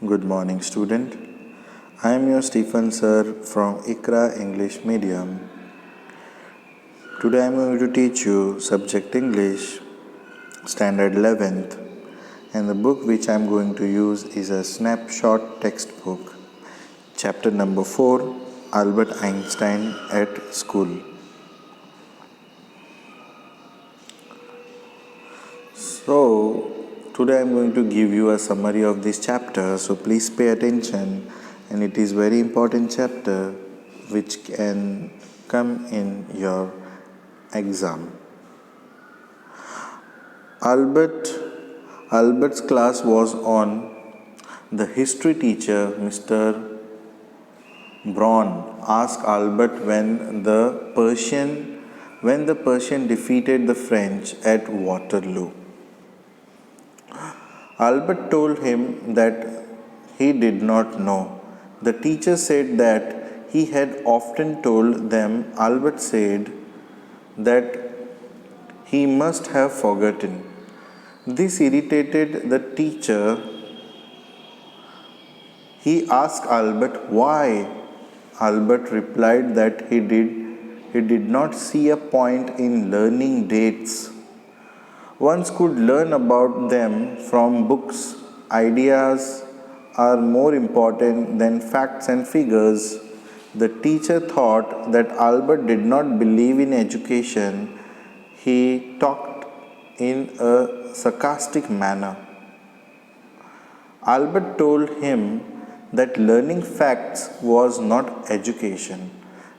Good morning, student. I am your Stephen sir from ICRA English Medium. Today I am going to teach you subject English, standard 11th, and the book which I am going to use is a snapshot textbook, chapter number 4, Albert Einstein at School. So, today I am going to give you a summary of this chapter, so please pay attention, and it is very important chapter which can come in your exam. Albert's class was on. The history teacher, Mr. Braun, asked Albert when the Persian defeated the French at Waterloo. Albert told him that he did not know. The teacher said that he had often told them. Albert said that he must have forgotten. This irritated the teacher. He asked Albert why. Albert replied that he did not see a point in learning dates. One could learn about them from books. Ideas are more important than facts and figures. The teacher thought that Albert did not believe in education. He talked in a sarcastic manner. Albert told him that learning facts was not education.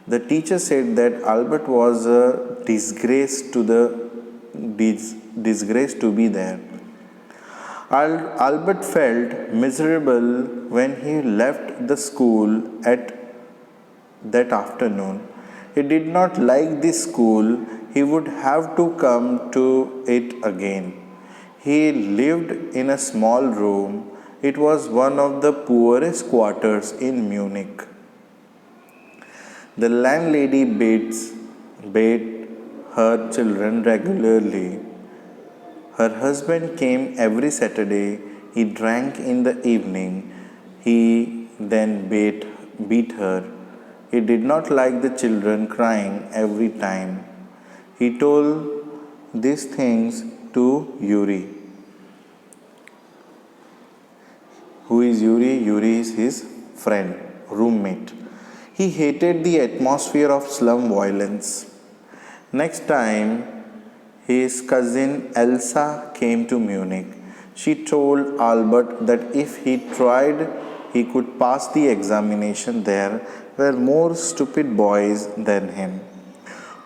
The teacher said that Albert was a disgrace to be there. Albert felt miserable when he left the school at that afternoon. He did not like this school. He would have to come to it again. He lived in a small room. It was one of the poorest quarters in Munich. The landlady bathed her children regularly. Her husband came every Saturday. He drank in the evening. He then beat her. He did not like the children crying every time. He told these things to Yuri. Who is Yuri? Yuri is his friend, roommate. He hated the atmosphere of slum violence. Next time, his cousin Elsa came to Munich. She told Albert that if he tried, he could pass the examination. There were more stupid boys than him.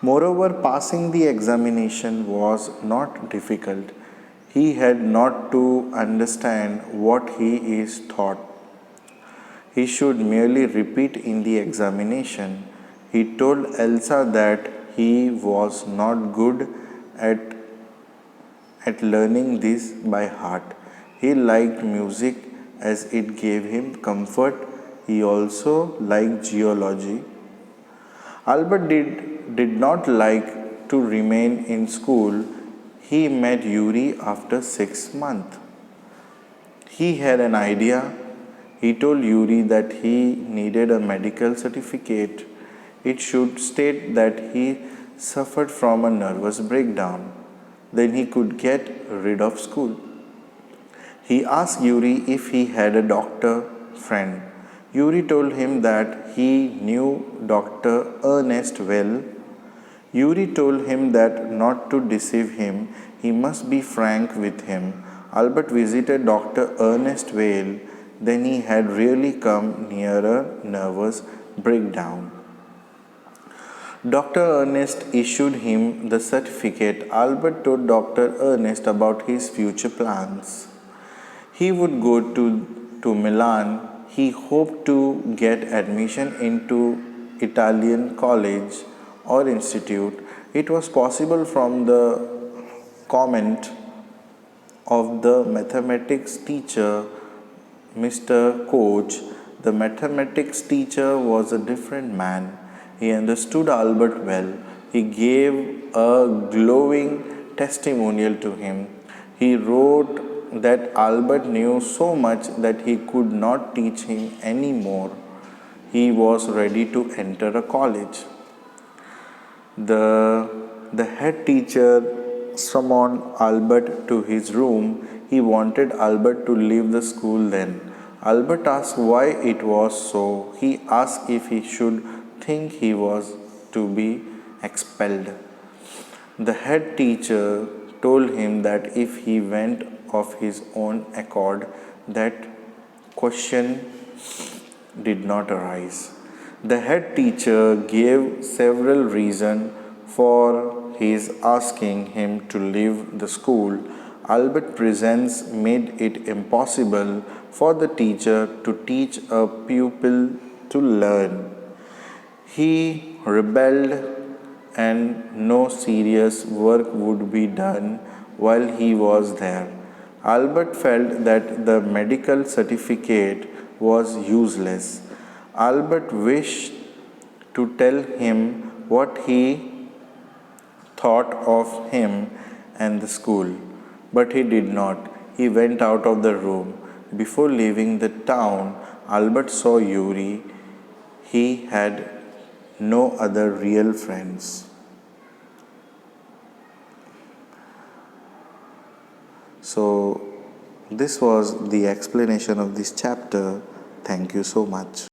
Moreover, passing the examination was not difficult. He had not to understand what he is taught. He should merely repeat in the examination. He told Elsa that he was not good at learning this by heart. He liked music as it gave him comfort. He also liked geology. Albert did not like to remain in school. He met Yuri after 6 months. He had an idea. He told Yuri that he needed a medical certificate. It should state that he suffered from a nervous breakdown. Then he could get rid of school. He asked Yuri if he had a doctor friend. Yuri told him that he knew Dr. Ernest well. Yuri told him that not to deceive him, he must be frank with him. Albert visited Dr. Ernest Weil. Then he had really come near a nervous breakdown. Dr. Ernest issued him the certificate. Albert told Dr. Ernest about his future plans. He would go to Milan. He hoped to get admission into Italian college or institute. It was possible from the comment of the mathematics teacher, Mr. Koch. The mathematics teacher was a different man. He understood Albert well. He gave a glowing testimonial to him. He wrote that Albert knew so much that he could not teach him any more. He was ready to enter a college. The head teacher summoned Albert to his room. He wanted Albert to leave the school then. Albert asked why it was so. He asked if he should think he was to be expelled. The head teacher told him that if he went of his own accord, that question did not arise. The head teacher gave several reasons for his asking him to leave the school. Albert's presence made it impossible for the teacher to teach a pupil to learn. He rebelled, and no serious work would be done while he was there. Albert felt that the medical certificate was useless. Albert wished to tell him what he thought of him and the school, but he did not. He went out of the room. Before leaving the town, Albert saw Yuri. He had no other real friends. So, this was the explanation of this chapter. Thank you so much.